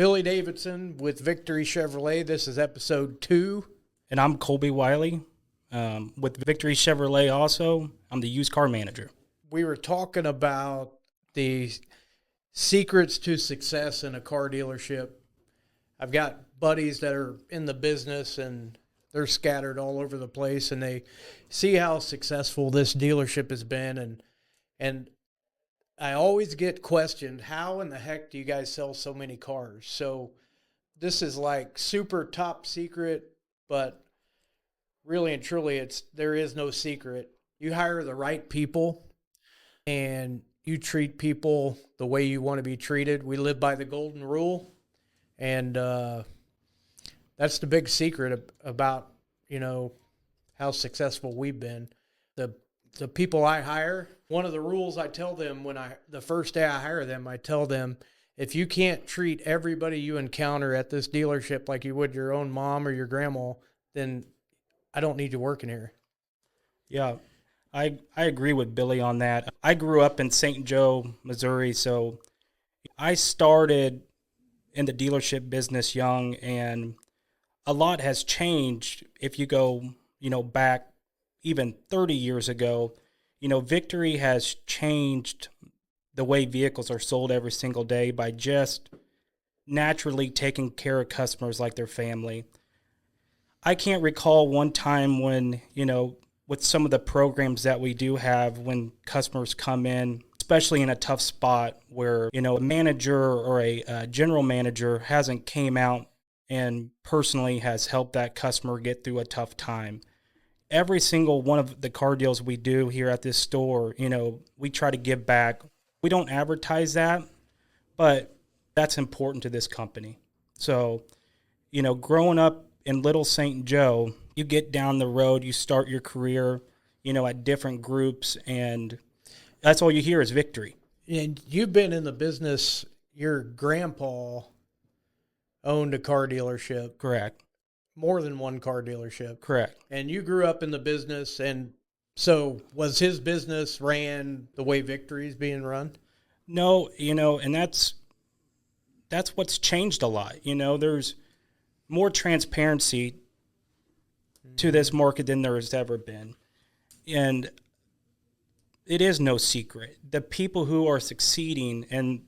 Billy Davidson with Victory Chevrolet. This is episode 2. And I'm Colby Wiley with Victory Chevrolet also. I'm the used car manager. We were talking about the secrets to success in a car dealership. I've got buddies that are in the business and they're scattered all over the place, and they see how successful this dealership has been. And I always get questioned, how in the heck do you guys sell so many cars? So this is like super top secret, but really and truly there is no secret. You hire the right people and you treat people the way you want to be treated. We live by the golden rule, and that's the big secret about, how successful we've been. The people I hire, one of the rules I tell them the first day I hire them, I tell them, if you can't treat everybody you encounter at this dealership like you would your own mom or your grandma, then I don't need you working here. Yeah, I agree with Billy on that. I grew up in St. Joe, Missouri, so I started in the dealership business young, and a lot has changed. If you go, back even 30 years ago, Victory has changed the way vehicles are sold every single day by just naturally taking care of customers like their family. I can't recall one time when, with some of the programs that we do have, when customers come in, especially in a tough spot where, a manager or a general manager hasn't came out and personally has helped that customer get through a tough time. Every single one of the car deals we do here at this store, we try to give back. We don't advertise that, but that's important to this company. So, growing up in Little St. Joe, you get down the road, you start your career, at different groups, and that's all you hear is Victory. And you've been in the business, your grandpa owned a car dealership. Correct. More than one car dealership. Correct. And you grew up in the business, and so was his business ran the way Victory's being run? No, and that's what's changed a lot. There's more transparency to this market than there has ever been. And it is no secret. The people who are succeeding in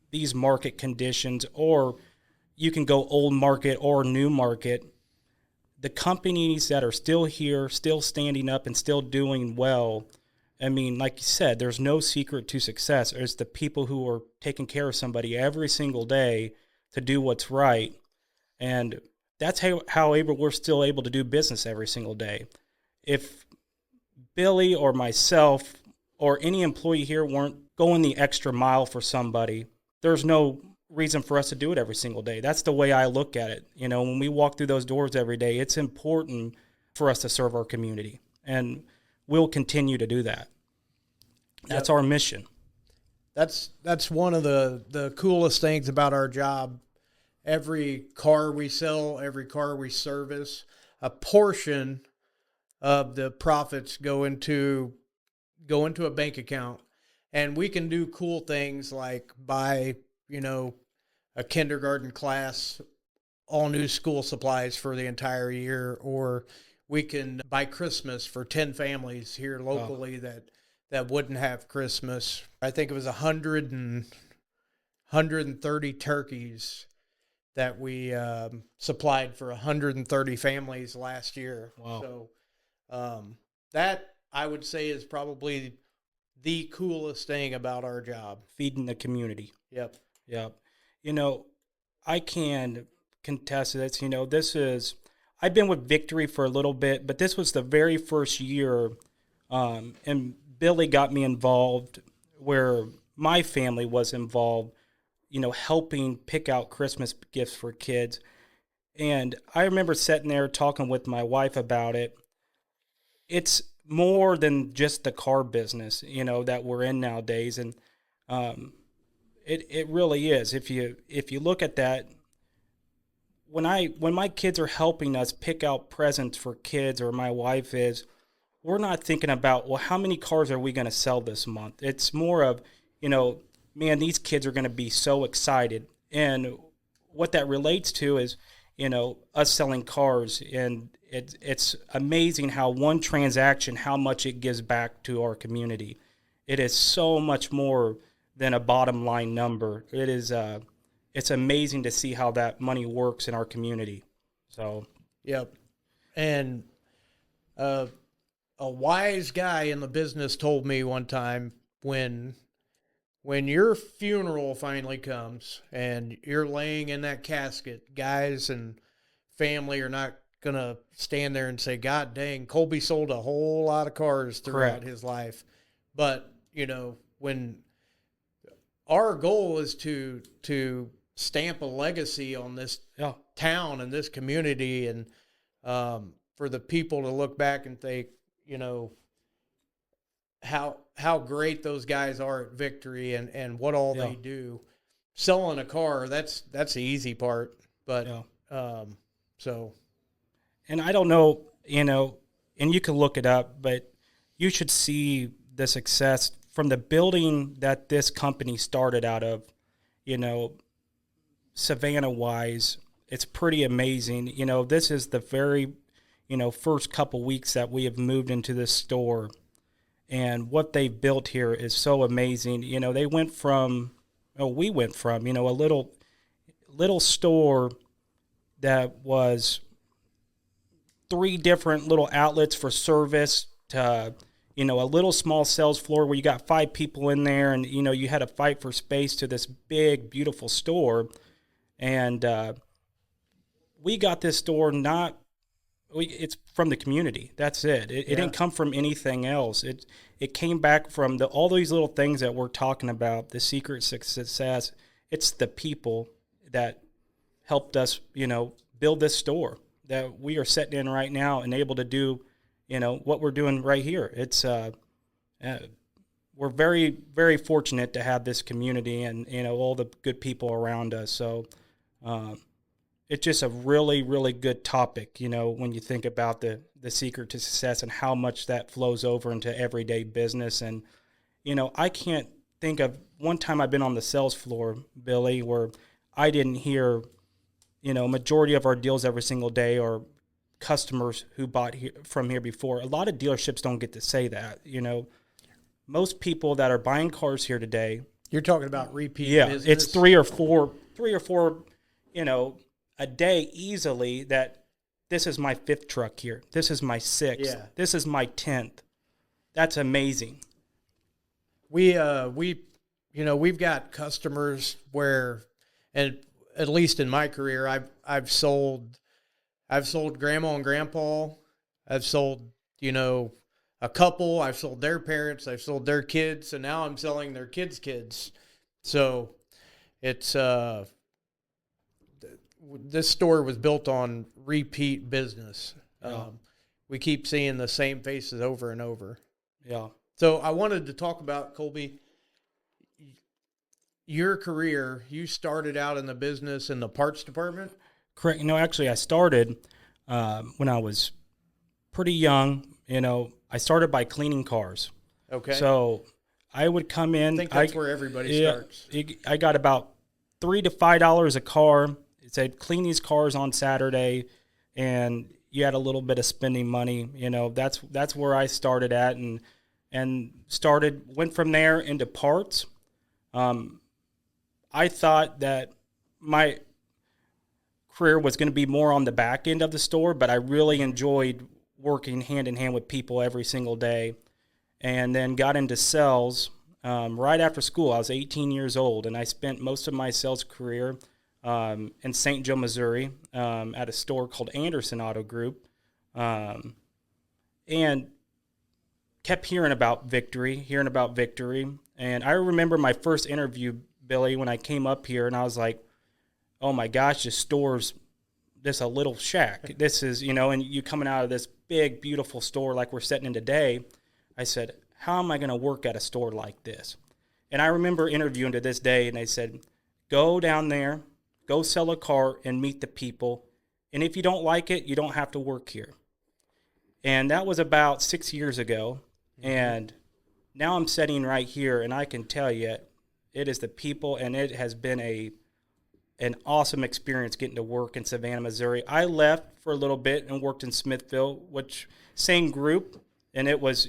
these market conditions, or you can go old market or new market, the companies that are still here, still standing up and still doing well, I mean, like you said, there's no secret to success. It's the people who are taking care of somebody every single day to do what's right. And that's how we're still able to do business every single day. If Billy or myself or any employee here weren't going the extra mile for somebody, there's no reason for us to do it every single day. That's the way I look at it. When we walk through those doors every day, it's important for us to serve our community, and we'll continue to do that. That's our mission. That's one of the coolest things about our job. Every car we sell, every car we service, a portion of the profits go into a bank account, and we can do cool things like buy, a kindergarten class, all new school supplies for the entire year, or we can buy Christmas for 10 families here locally that wouldn't have Christmas. I think it was 130 turkeys that we supplied for 130 families last year. Wow. So that, I would say, is probably the coolest thing about our job. Feeding the community. Yep. Yep. I can contest this. I've been with Victory for a little bit, but this was the very first year, and Billy got me involved where my family was involved, helping pick out Christmas gifts for kids. And I remember sitting there talking with my wife about it. It's more than just the car business, that we're in nowadays. And it really is. If you look at that, when my kids are helping us pick out presents for kids, or my wife is, we're not thinking about, well, how many cars are we going to sell this month? It's more of, man, these kids are going to be so excited. And what that relates to is, us selling cars, and it's amazing how one transaction, how much it gives back to our community. It is so much more than a bottom line number. It's amazing to see how that money works in our community. So, Yep. And a wise guy in the business told me one time, when your funeral finally comes and you're laying in that casket, guys and family are not going to stand there and say, God dang, Colby sold a whole lot of cars throughout correct. his life. But, when our goal is to stamp a legacy on this Yeah. town and this community, and for the people to look back and think, how great those guys are at Victory, and what all Yeah. they do. Selling a car, that's the easy part. But Yeah. so And I don't know, and you can look it up, but you should see the success from the building that this company started out of, Savannah wise. It's pretty amazing. This is the very, first couple weeks that we have moved into this store, and what they've built here is so amazing. We went from, a little store that was 3 different little outlets for service to, a little small sales floor where you got 5 people in there, and, you had to fight for space, to this big, beautiful store. And we got this store it's from the community. That's it. It didn't come from anything else. It came back from all these little things that we're talking about, the secret success. It's the people that helped us, build this store that we are sitting in right now and able to do, what we're doing right here. It's we're very, very fortunate to have this community and, all the good people around us. So it's just a really, really good topic, when you think about the secret to success and how much that flows over into everyday business. And, I can't think of one time I've been on the sales floor, Billy, where I didn't hear, majority of our deals every single day are customers who bought from here before. A lot of dealerships don't get to say that. Most people that are buying cars here today, you're talking about repeat business. it's three or four, a day easily, that this is my 5th truck here. This is my 6th. Yeah. This is my 10th. That's amazing. We've got customers where, and at least in my career, I've sold grandma and grandpa. I've sold, a couple. I've sold their parents. I've sold their kids, and now I'm selling their kids' kids. So it's this store was built on repeat business. Yeah. We keep seeing the same faces over and over. Yeah. So I wanted to talk about, Colby, your career. You started out in the business in the parts department? Correct. Actually, I started when I was pretty young. I started by cleaning cars. Okay. So I would come in. I think that's where everybody starts. I got about $3 to $5 a car. It said clean these cars on Saturday, and you had a little bit of spending money. That's where I started at, and went from there into parts. I thought that my career was going to be more on the back end of the store, but I really enjoyed working hand in hand with people every single day, and then got into sales right after school. I was 18 years old, and I spent most of my sales career in St. Joe, Missouri, at a store called Anderson Auto Group, and kept hearing about Victory. And I remember my first interview, Billy, when I came up here, and I was like, oh my gosh, this store's just a little shack. This is, and you coming out of this big, beautiful store like we're sitting in today. I said, how am I going to work at a store like this? And I remember interviewing to this day, and they said, go down there, go sell a car and meet the people. And if you don't like it, you don't have to work here. And that was about 6 years ago. Mm-hmm. And now I'm sitting right here, and I can tell you, it is the people, and it has been a an awesome experience getting to work in Savannah, Missouri. I left for a little bit and worked in Smithville, which same group, and it was,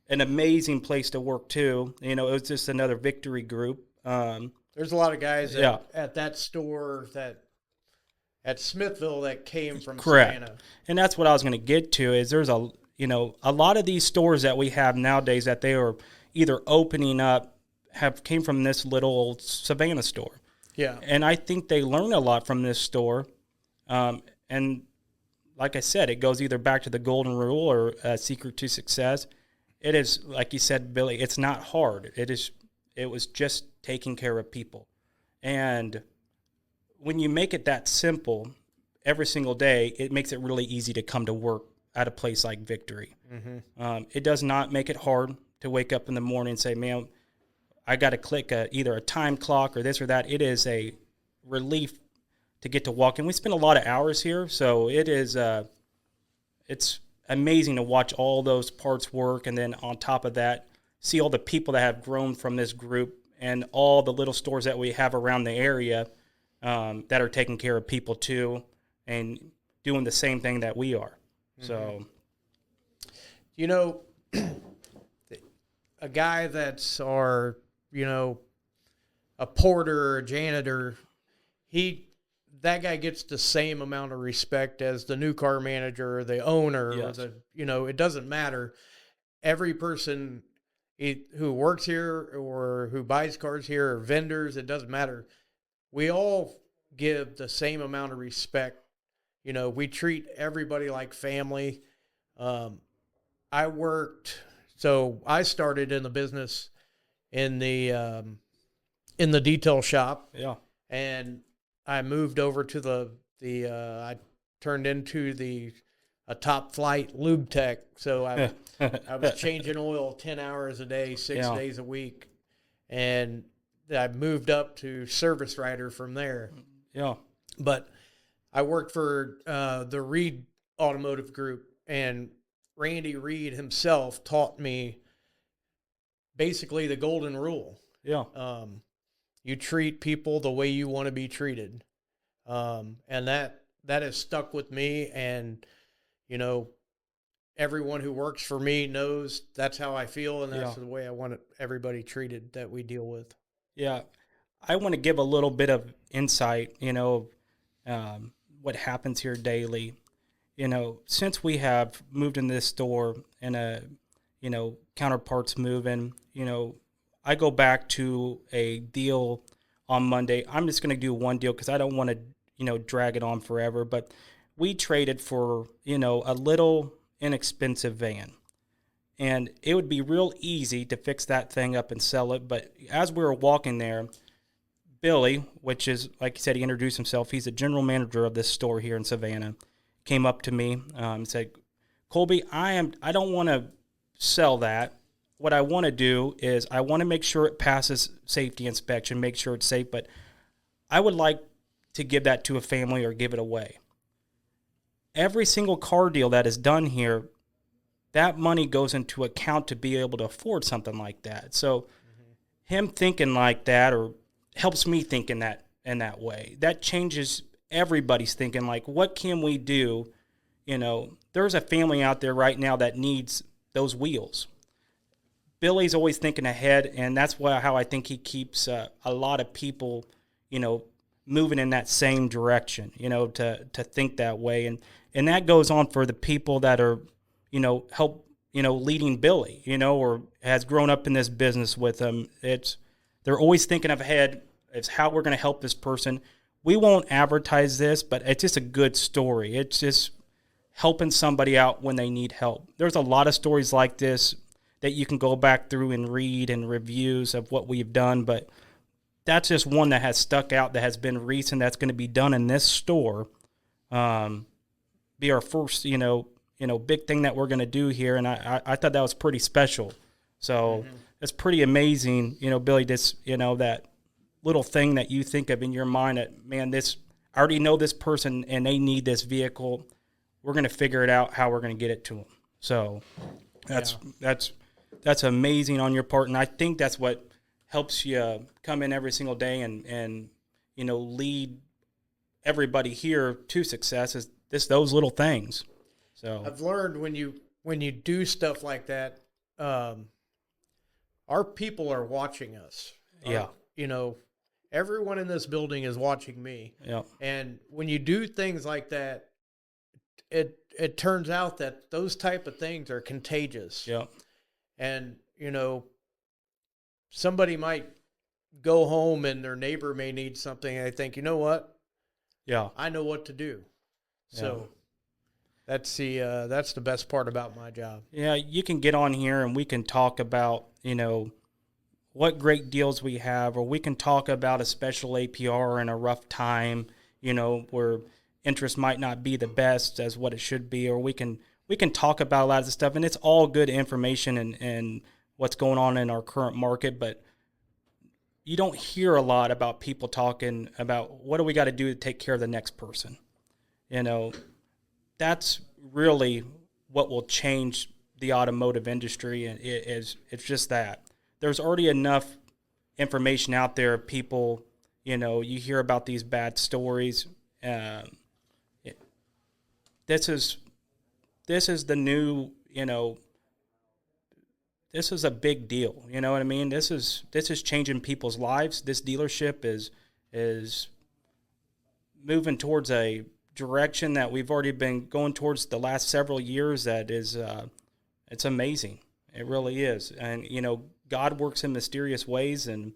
an amazing place to work too. It was just another victory group. There's a lot of guys Yeah. at that store at Smithville that came from Correct. Savannah. And that's what I was going to get to is there's a lot of these stores that we have nowadays that they are either opening up came from this little old Savannah store. Yeah. And I think they learn a lot from this store. And like I said, it goes either back to the golden rule or secret to success. It is, like you said, Billy, it's not hard. It was just taking care of people. And when you make it that simple every single day, it makes it really easy to come to work at a place like Victory. Mm-hmm. It does not make it hard to wake up in the morning and say, man, I got to click either a time clock or this or that. It is a relief to get to walk in. We spend a lot of hours here, so it's amazing to watch all those parts work, and then on top of that, see all the people that have grown from this group and all the little stores that we have around the area that are taking care of people too and doing the same thing that we are. Mm-hmm. So, a guy that's a porter or a janitor, that guy gets the same amount of respect as the new car manager or the owner. Yes. Or it doesn't matter. Every person who works here or who buys cars here or vendors, it doesn't matter. We all give the same amount of respect. We treat everybody like family. I started in the business in the detail shop. Yeah. And I moved over to I turned into a top flight lube tech. So I was changing oil 10 hours a day, 6 days a week. And I moved up to service writer from there. Yeah. But I worked for the Reed Automotive Group, and Randy Reed himself taught me basically the golden rule. Yeah. You treat people the way you want to be treated. And that has stuck with me. And, everyone who works for me knows that's how I feel. And that's the way I want everybody treated that we deal with. Yeah. I want to give a little bit of insight, what happens here daily. Since we have moved in this store and, counterparts moving, I go back to a deal on Monday. I'm just going to do one deal because I don't want to, drag it on forever. But we traded for, a little inexpensive van. And it would be real easy to fix that thing up and sell it. But as we were walking there, Billy, which is, like you said, he introduced himself. He's the general manager of this store here in Savannah. Came up to me and said, Colby, I don't want to sell that. What I want to do is I want to make sure it passes safety inspection, make sure it's safe, but I would like to give that to a family or give it away. Every single car deal that is done here, that money goes into account to be able to afford something like that. So him thinking like that or helps me think in that way. That changes everybody's thinking, like, what can we do? There's a family out there right now that needs those wheels. Billy's always thinking ahead, and that's how I think he keeps a lot of people, moving in that same direction, to think that way. And that goes on for the people that are, help, leading Billy, or has grown up in this business with him. They're always thinking ahead. It's how we're going to help this person. We won't advertise this, but it's just a good story. It's just helping somebody out when they need help. There's a lot of stories like this that you can go back through and read and reviews of what we've done, but that's just one that has stuck out, that has been recent, that's going to be done in this store. Be our first, big thing that we're going to do here, and I thought that was pretty special. So it's pretty amazing, Billy, this, that little thing that you think of in your mind that, man, I already know this person and they need this vehicle. We're going to figure it out how we're going to get it to them. So that's amazing on your part, and I think that's what helps you come in every single day and lead everybody here to success is those little things. So I've learned when you do stuff like that, our people are watching us. Yeah. Everyone in this building is watching me. Yeah. And when you do things like that, it turns out that those type of things are contagious. Yeah. And, somebody might go home and their neighbor may need something. And they think, you know what? Yeah. I know what to do. So that's the best part about my job. Yeah. You can get on here and we can talk about, what great deals we have, or we can talk about a special APR in a rough time, where interest might not be the best as what it should be, or we can talk about a lot of this stuff, and it's all good information and what's going on in our current market, but you don't hear a lot about people talking about what do we got to do to take care of the next person. That's really what will change the automotive industry, and it's just that. There's already enough information out there. People, you hear about these bad stories. This is the new, this is a big deal. You know what I mean? This is changing people's lives. This dealership is moving towards a direction that we've already been going towards the last several years. That is, it's amazing. It really is. And, God works in mysterious ways, and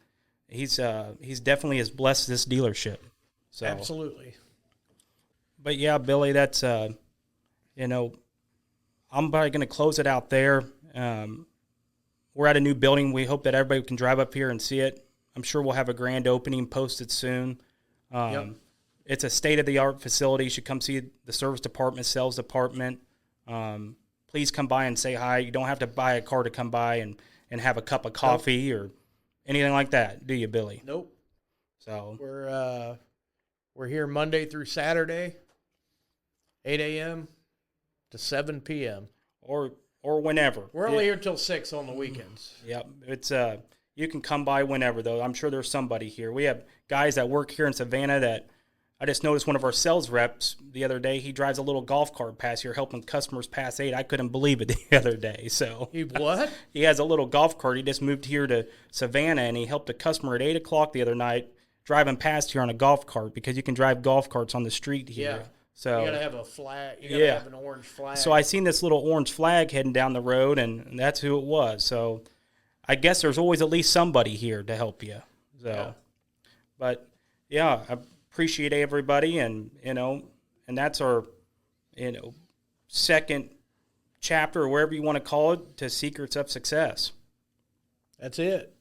he's definitely has blessed this dealership. So Absolutely. But yeah, Billy, that's I'm probably going to close it out there. We're at a new building. We hope that everybody can drive up here and see it. I'm sure we'll have a grand opening posted soon. Yep. It's a state-of-the-art facility. You should come see the service department, sales department. Please come by and say hi. You don't have to buy a car to come by and have a cup of coffee or anything like that, do you, Billy? Nope. So we're here Monday through Saturday, 8 a.m. to 7 p.m. Or whenever. We're only here till 6 on the weekends. Yep. It's you can come by whenever, though. I'm sure there's somebody here. We have guys that work here in Savannah that I just noticed one of our sales reps the other day. He drives a little golf cart past here helping customers pass 8. I couldn't believe it the other day. So He what? He has a little golf cart. He just moved here to Savannah, and he helped a customer at 8 o'clock the other night driving past here on a golf cart, because you can drive golf carts on the street here. Yeah. So You got to have a flag. You got to have an orange flag. So I seen this little orange flag heading down the road, and that's who it was. So I guess there's always at least somebody here to help you. So, Yeah. But yeah, I appreciate everybody, and and that's our second chapter, or whatever you want to call it, to Secrets of Success. That's it.